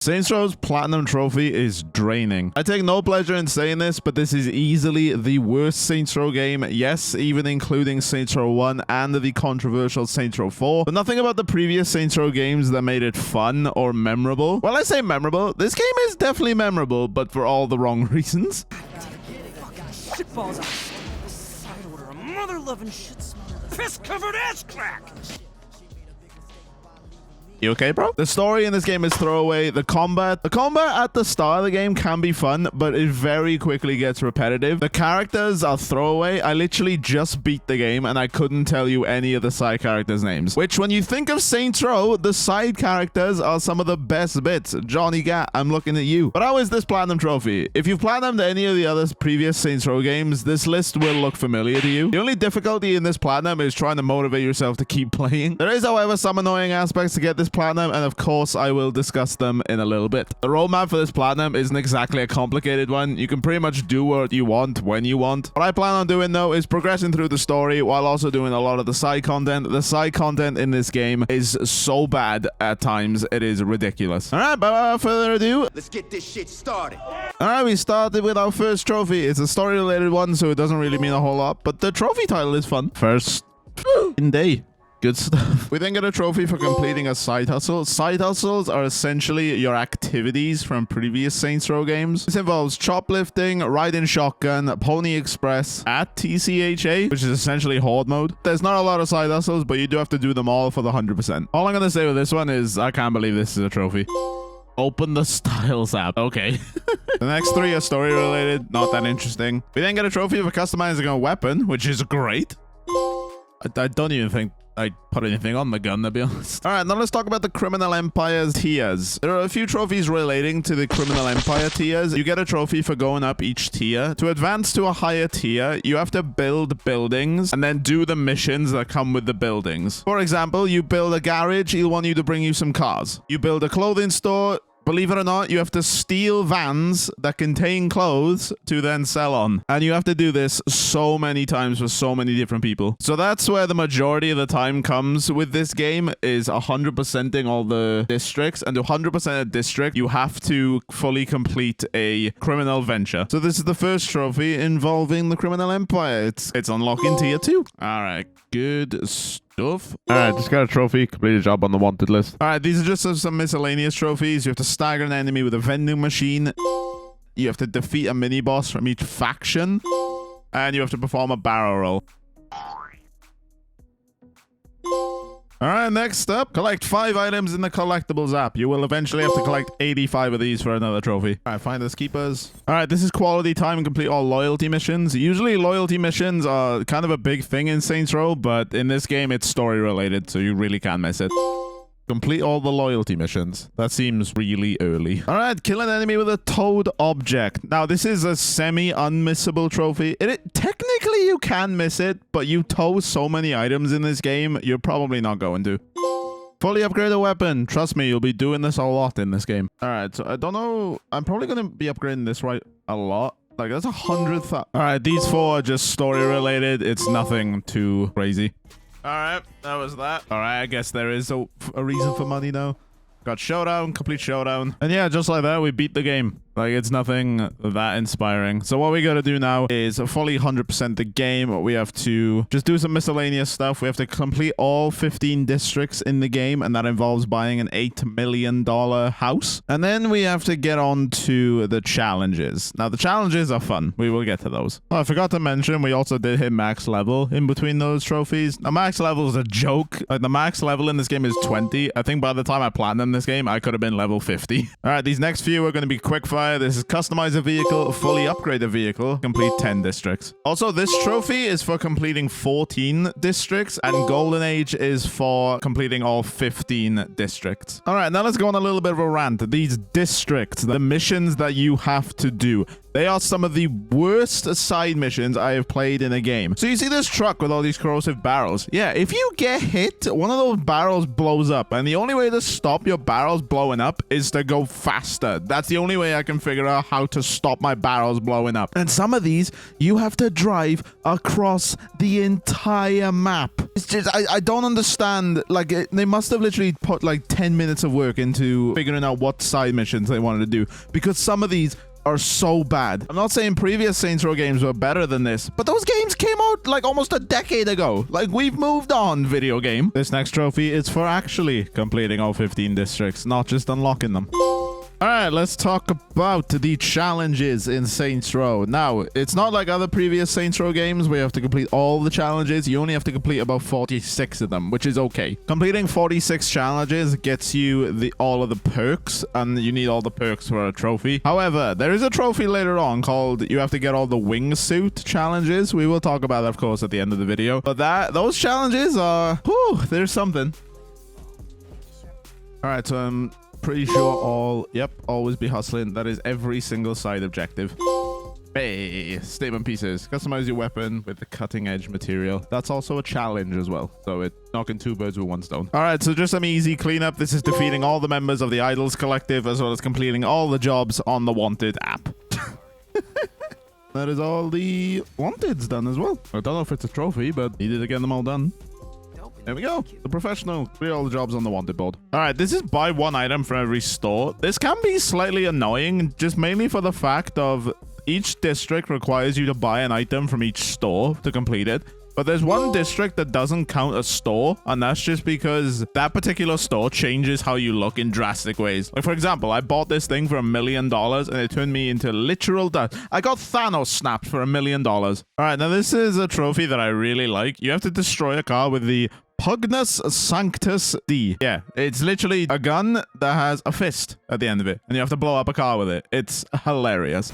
Saints Row's Platinum Trophy is draining. I take no pleasure in saying this, but this is easily the worst Saints Row game. Yes, even including Saints Row 1 and the controversial Saints Row 4. But nothing about the previous Saints Row games that made it fun or memorable. Well, I say memorable. This game is definitely memorable, but for all the wrong reasons. Shitballs on the side order, a mother-loving shit smell, piss-covered ass crack. You okay, bro? The story in this game is throwaway. The combat at the start of the game can be fun, but it very quickly gets repetitive. The characters are throwaway. I literally just beat the game and I couldn't tell you any of the side characters' names. Which, when you think of Saints Row, the side characters are some of the best bits. Johnny Gat, I'm looking at you. But how is this Platinum Trophy? If you've platinumed any of the other previous Saints Row games, this list will look familiar to you. The only difficulty in this Platinum is trying to motivate yourself to keep playing. There is, however, some annoying aspects to get this Platinum, and of course I will discuss them in a little bit. The roadmap for this Platinum isn't exactly a complicated one. You can pretty much do what you want when you want. What I plan on doing though is progressing through the story while also doing a lot of the side content. The side content in this game is so bad at times, it is ridiculous. Alright, but without further ado, let's get this shit started. Alright, we started with our first trophy. It's a story related one, so it doesn't really mean a whole lot, but the trophy title is fun. First in day. Good stuff. We then get a trophy for completing a side hustle. Side hustles are essentially your activities from previous Saints Row games. This involves choplifting, riding shotgun, Pony Express at TCHA, which is essentially horde mode. There's not a lot of side hustles, but you do have to do them all for the 100%. All I'm going to say with this one is I can't believe this is a trophy. Open the Styles app. Okay. The next three are story related, not that interesting. We then get a trophy for customizing a weapon, which is great. I don't even think I put anything on the gun, to be honest. All right, now let's talk about the Criminal Empire tiers. There are a few trophies relating to the Criminal Empire tiers. You get a trophy for going up each tier. To advance to a higher tier, you have to build buildings and then do the missions that come with the buildings. For example, you build a garage, he'll want you to bring you some cars. You build a clothing store. Believe it or not, you have to steal vans that contain clothes to then sell on. And you have to do this so many times for so many different people. So that's where the majority of the time comes with this game, is 100%ing all the districts. And to 100% a district, you have to fully complete a criminal venture. So this is the first trophy involving the Criminal Empire. It's unlocking tier 2. All right, good stuff. Alright, just got a trophy. Completed job on the wanted list. Alright, these are just some miscellaneous trophies. You have to stagger an enemy with a vending machine. You have to defeat a mini-boss from each faction. And you have to perform a barrel roll. Alright, next up, collect 5 items in the collectibles app. You will eventually have to collect 85 of these for another trophy. Alright, find the keepers. Alright, this is quality time and complete all loyalty missions. Usually loyalty missions are kind of a big thing in Saints Row, but in this game it's story related, so you really can't miss it. Complete all the loyalty missions. That seems really early. Alright, kill an enemy with a towed object. Now, this is a semi-unmissable trophy. Technically, you can miss it, but you tow so many items in this game, you're probably not going to. Fully upgrade a weapon. Trust me, you'll be doing this a lot in this game. Alright, so I don't know. I'm probably going to be upgrading this a lot. Like, that's 100,000. Alright, these 4 are just story related. It's nothing too crazy. Alright, that was that. Alright, I guess there is a reason for money now. Got showdown, complete showdown. And yeah, just like that, we beat the game. Like, it's nothing that inspiring. So what we gotta do now is fully 100% the game. We have to just do some miscellaneous stuff. We have to complete all 15 districts in the game, and that involves buying an $8 million house. And then we have to get on to the challenges. Now, the challenges are fun. We will get to those. Oh, I forgot to mention, we also did hit max level in between those trophies. Now, max level is a joke. Like, the max level in this game is 20. I think by the time I platinumed this game, I could have been level 50. All right, these next few are going to be quick fire. This is customize a vehicle, fully upgrade a vehicle, complete 10 districts. Also, this trophy is for completing 14 districts, and Golden Age is for completing all 15 districts. All right, now let's go on a little bit of a rant. These districts, the missions that you have to do, They are some of the worst side missions I have played in a game. So you see this truck with all these corrosive barrels. Yeah, if you get hit, one of those barrels blows up. And the only way to stop your barrels blowing up is to go faster. That's the only way I can figure out how to stop my barrels blowing up. And some of these, you have to drive across the entire map. It's just, I don't understand. Like, they must have literally put like 10 minutes of work into figuring out what side missions they wanted to do. Because some of these are so bad. I'm not saying previous Saints Row games were better than this, but those games came out like almost a decade ago. Like, we've moved on, video game. This next trophy is for actually completing all 15 districts, not just unlocking them. All right, let's talk about the challenges in Saints Row. Now, it's not like other previous Saints Row games where you have to complete all the challenges. You only have to complete about 46 of them, which is okay. Completing 46 challenges gets you all of the perks, and you need all the perks for a trophy. However, there is a trophy later on called you have to get all the wingsuit challenges. We will talk about that, of course, at the end of the video. But those challenges are, whew, there's something. All right, so pretty sure always be hustling. That is every single side objective. Hey, statement pieces. Customize your weapon with the cutting edge material. That's also a challenge as well. So it's knocking 2 birds with 1 stone. All right, so just some easy cleanup. This is defeating all the members of the Idols Collective, as well as completing all the jobs on the Wanted app. That is all the Wanteds done as well. I don't know if it's a trophy, but needed to get them all done. There we go. The professional. Clear all the jobs on the Wanted board. All right, this is buy 1 item for every store. This can be slightly annoying, just mainly for the fact of each district requires you to buy an item from each store to complete it. But there's one district that doesn't count as store, and that's just because that particular store changes how you look in drastic ways. Like, for example, I bought this thing for $1 million, and it turned me into literal dust. I got Thanos snapped for $1 million. All right, now this is a trophy that I really like. You have to destroy a car with the Pugnus Sanctus D. Yeah, it's literally a gun that has a fist at the end of it, and you have to blow up a car with it. It's hilarious.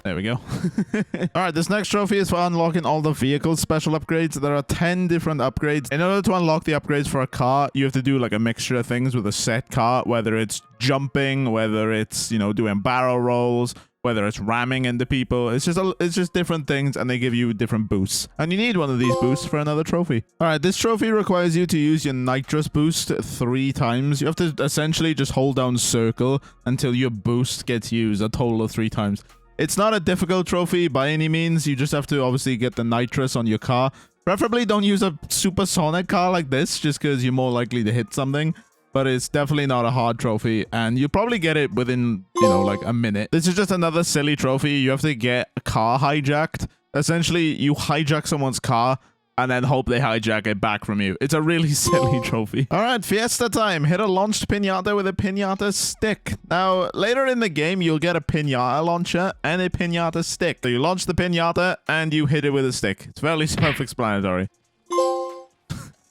There we go. All right, this next trophy is for unlocking all the vehicle special upgrades. There are 10 different upgrades. In order to unlock the upgrades for a car, you have to do like a mixture of things with a set car, whether it's jumping, whether it's, you know, doing barrel rolls, whether it's ramming into people. It's just different things, and they give you different boosts. And you need one of these boosts for another trophy. All right, this trophy requires you to use your nitrous boost 3 times. You have to essentially just hold down circle until your boost gets used a total of 3 times. It's not a difficult trophy by any means. You just have to obviously get the nitrous on your car. Preferably don't use a supersonic car like this, just because you're more likely to hit something. But it's definitely not a hard trophy, and you probably get it within, you know, like a minute. This is just another silly trophy. You have to get a car hijacked. Essentially, you hijack someone's car and then hope they hijack it back from you. It's a really silly trophy. All right, fiesta time. Hit a launched pinata with a pinata stick. Now, later in the game, you'll get a pinata launcher and a pinata stick. So you launch the pinata and you hit it with a stick. It's fairly self-explanatory.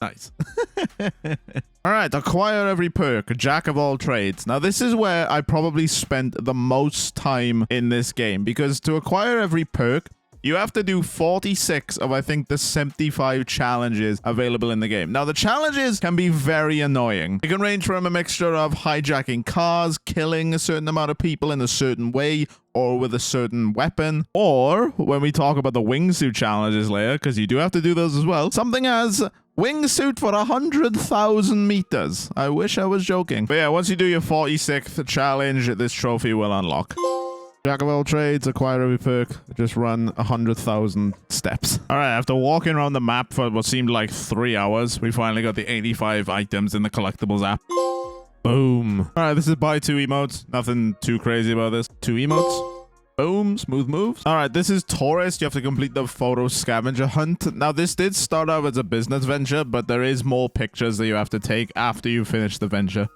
Nice. All right, acquire every perk, jack of all trades. Now, this is where I probably spent the most time in this game, because to acquire every perk, you have to do 46 of, I think, the 75 challenges available in the game. Now, the challenges can be very annoying. It can range from a mixture of hijacking cars, killing a certain amount of people in a certain way, or with a certain weapon, or when we talk about the wingsuit challenges later, because you do have to do those as well, something as wingsuit for 100,000 meters. I wish I was joking. But yeah, once you do your 46th challenge, this trophy will unlock. Jack of all trades, acquire every perk, just run 100,000 steps. All right, after walking around the map for what seemed like 3 hours, we finally got the 85 items in the collectibles app. Boom. All right, this is buy 2 emotes. Nothing too crazy about this. 2 emotes. Boom. Smooth moves. All right, this is tourist. You have to complete the photo scavenger hunt. Now, this did start out as a business venture, but there is more pictures that you have to take after you finish the venture.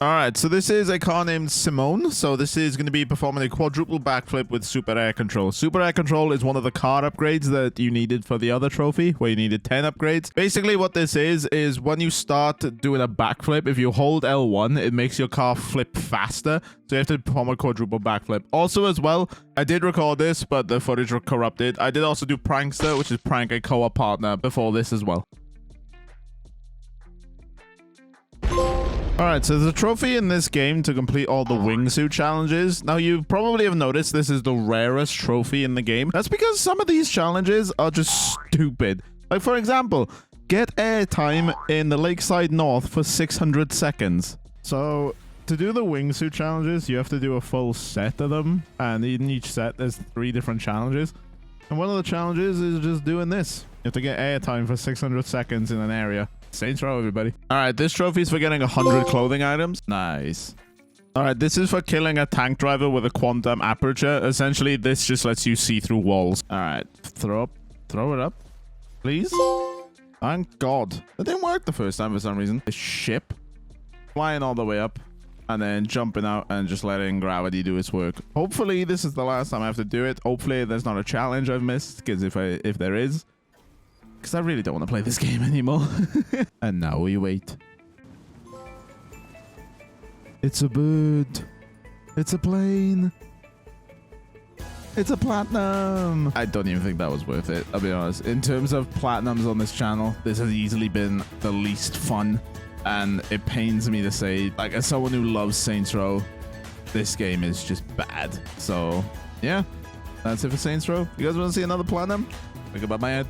All right, so this is a car named Simone. So this is going to be performing a quadruple backflip with super air control. Super air control is one of the car upgrades that you needed for the other trophy, where you needed 10 upgrades. Basically, what this is when you start doing a backflip, if you hold L1, it makes your car flip faster. So you have to perform a quadruple backflip. Also, as well, I did record this, but the footage was corrupted. I did also do Prankster, which is prank a co-op partner before this as well. All right, so there's a trophy in this game to complete all the wingsuit challenges. Now, you probably have noticed this is the rarest trophy in the game. That's because some of these challenges are just stupid. Like, for example, get airtime in the Lakeside North for 600 seconds. So, to do the wingsuit challenges, you have to do a full set of them. And in each set, there's 3 different challenges. And one of the challenges is just doing this. You have to get airtime for 600 seconds in an area. Saints Row, everybody. All right, this trophy is for getting 100 clothing items. Nice. All right, this is for killing a tank driver with a quantum aperture. Essentially, this just lets you see through walls. All right, throw it up, please. Thank God. That didn't work the first time for some reason. The ship flying all the way up and then jumping out and just letting gravity do its work. Hopefully, this is the last time I have to do it. Hopefully, there's not a challenge I've missed, because if there is, because I really don't want to play this game anymore. And now we wait. It's a bird. It's a plane. It's a platinum. I don't even think that was worth it, I'll be honest. In terms of platinums on this channel, this has easily been the least fun. And it pains me to say, like, as someone who loves Saints Row, this game is just bad. So, yeah. That's it for Saints Row. You guys want to see another platinum? Think about my head.